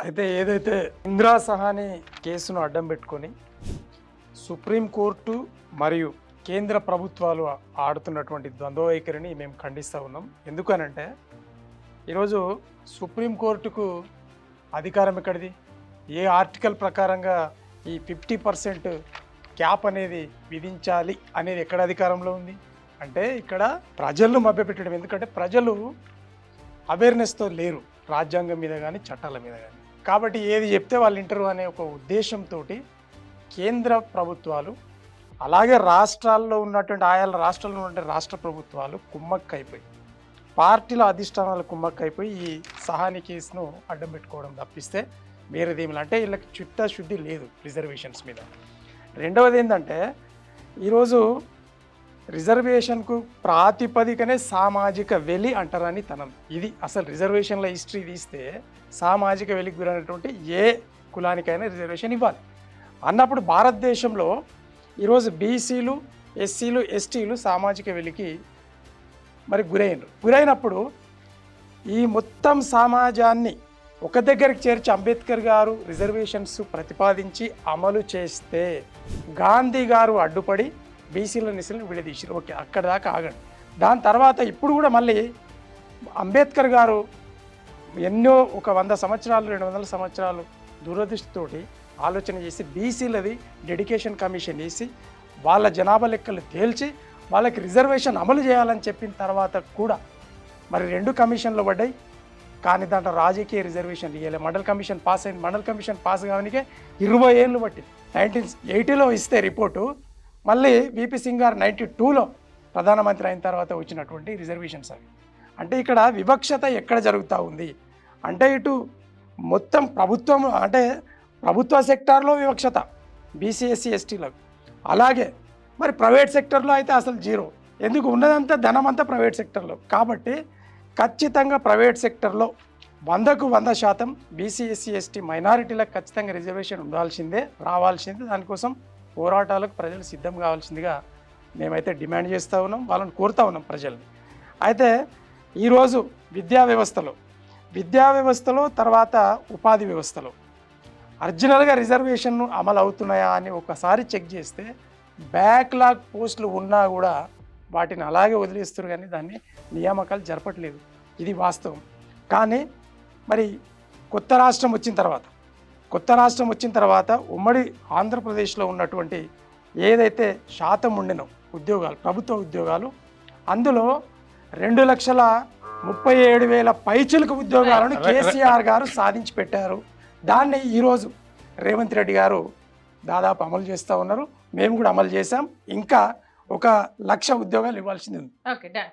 అయితే ఏదైతే ఇందిరా సహాని కేసును అడ్డం పెట్టుకొని సుప్రీంకోర్టు మరియు కేంద్ర ప్రభుత్వాలు ఆడుతున్నటువంటి ద్వంద్వ వైఖరిని మేము ఖండిస్తూ ఉన్నాం. ఎందుకనంటే ఈరోజు సుప్రీంకోర్టుకు అధికారం ఎక్కడిది? ఏ ఆర్టికల్ ప్రకారంగా ఈ 50% క్యాప్ అనేది విధించాలి అనేది ఎక్కడ అధికారంలో ఉంది? అంటే ఇక్కడ ప్రజలను మభ్యపెట్టడం. ఎందుకంటే ప్రజలు అవేర్నెస్తో లేరు రాజ్యాంగం మీద కానీ చట్టాల మీద కానీ. కాబట్టి ఏది చెప్తే వాళ్ళు వింటారు అనే ఒక ఉద్దేశంతో కేంద్ర ప్రభుత్వాలు అలాగే రాష్ట్రాల్లో ఉన్నటువంటి ఆయా రాష్ట్రాల్లో ఉన్నటువంటి రాష్ట్ర ప్రభుత్వాలు కుమ్మక్కైపోయి పార్టీల అధిష్టానాలు కుమ్మక్కైపోయి ఈ సహాని కేసును అడ్డం పెట్టుకోవడం తప్పిస్తే వేరేదేమిలా అంటే వీళ్ళకి చిత్తశుద్ధి లేదు రిజర్వేషన్స్ మీద. రెండవది ఏంటంటే ఈరోజు రిజర్వేషన్కు ప్రాతిపదికనే సామాజిక వెలి అంటారని తనం. ఇది అసలు రిజర్వేషన్ల హిస్టరీ తీస్తే సామాజిక వెలికి గురైనటువంటి ఏ కులానికైనా రిజర్వేషన్ ఇవ్వాలి అన్నప్పుడు భారతదేశంలో ఈరోజు బీసీలు, ఎస్సీలు, ఎస్టీలు సామాజిక వెలికి మరి గురైనప్పుడు ఈ మొత్తం సమాజాన్ని ఒక దగ్గరికి చేర్చి అంబేద్కర్ గారు రిజర్వేషన్స్ ప్రతిపాదించి అమలు చేస్తే గాంధీ గారు అడ్డుపడి బీసీల నిసులను విడదీశారు. ఓకే, అక్కడ దాకా ఆగండి. దాని తర్వాత ఇప్పుడు కూడా మళ్ళీ అంబేద్కర్ గారు ఎన్నో ఒక 100 సంవత్సరాలు 200 సంవత్సరాలు దూరదృష్టితోటి ఆలోచన చేసి బీసీలది డెడికేషన్ కమిషన్ వేసి వాళ్ళ జనాభా లెక్కలు తేల్చి వాళ్ళకి రిజర్వేషన్ అమలు చేయాలని చెప్పిన తర్వాత కూడా మరి 2 కమిషన్లు పడ్డాయి. కానీ దాంట్లో రాజకీయ రిజర్వేషన్ ఇవ్వలే. మండల్ కమిషన్ పాస్ అయింది. మండల్ కమిషన్ పాస్ కావడానికే 20 ఏళ్ళు పట్టింది. 1980లో ఇస్తే రిపోర్టు, మళ్ళీ విపి సింగ్ గారు 92లో ప్రధానమంత్రి అయిన తర్వాత వచ్చినటువంటి రిజర్వేషన్స్ అవి. అంటే ఇక్కడ వివక్షత ఎక్కడ జరుగుతూ ఉంది అంటే ఇటు మొత్తం ప్రభుత్వం అంటే ప్రభుత్వ సెక్టార్లో వివక్షత బీసీ, ఎస్సీ, ఎస్టీలకు, అలాగే మరి ప్రైవేట్ సెక్టర్లో అయితే అసలు జీరో. ఎందుకు? ఉన్నదంతా ధనం అంతా ప్రైవేట్ సెక్టర్లో. కాబట్టి ఖచ్చితంగా ప్రైవేట్ సెక్టర్లో 100కు 100% బీసీ, ఎస్సీ, ఎస్టీ మైనారిటీలకు ఖచ్చితంగా రిజర్వేషన్ ఉండాల్సిందే, రావాల్సిందే. దానికోసం పోరాటాలకు ప్రజలు సిద్ధం కావాల్సిందిగా మేమైతే డిమాండ్ చేస్తూ ఉన్నాం, వాళ్ళని కోరుతూ ఉన్నాం ప్రజల్ని. అయితే ఈరోజు విద్యా వ్యవస్థలో తర్వాత ఉపాధి వ్యవస్థలో ఒరిజినల్గా రిజర్వేషన్ను అమలు అవుతున్నాయా అని ఒకసారి చెక్ చేస్తే బ్యాక్లాగ్ పోస్టులు ఉన్నా కూడా వాటిని అలాగే వదిలేస్తారు, కానీ దాన్ని నియామకాలు జరపట్లేదు. ఇది వాస్తవం. కానీ మరి కొత్త రాష్ట్రం వచ్చిన తర్వాత ఉమ్మడి ఆంధ్రప్రదేశ్లో ఉన్నటువంటి ఏదైతే శాతం ఉండినో ఉద్యోగాలు, ప్రభుత్వ ఉద్యోగాలు, అందులో 2,37,000 పైచిలుకు ఉద్యోగాలను కేసీఆర్ గారు సాధించి పెట్టారు. దాన్ని ఈరోజు రేవంత్ రెడ్డి గారు దాదాపు అమలు చేస్తూ ఉన్నారు. మేము కూడా అమలు చేశాం. ఇంకా 1,00,000 ఉద్యోగాలు ఇవ్వాల్సింది ఉంది. Okay, done.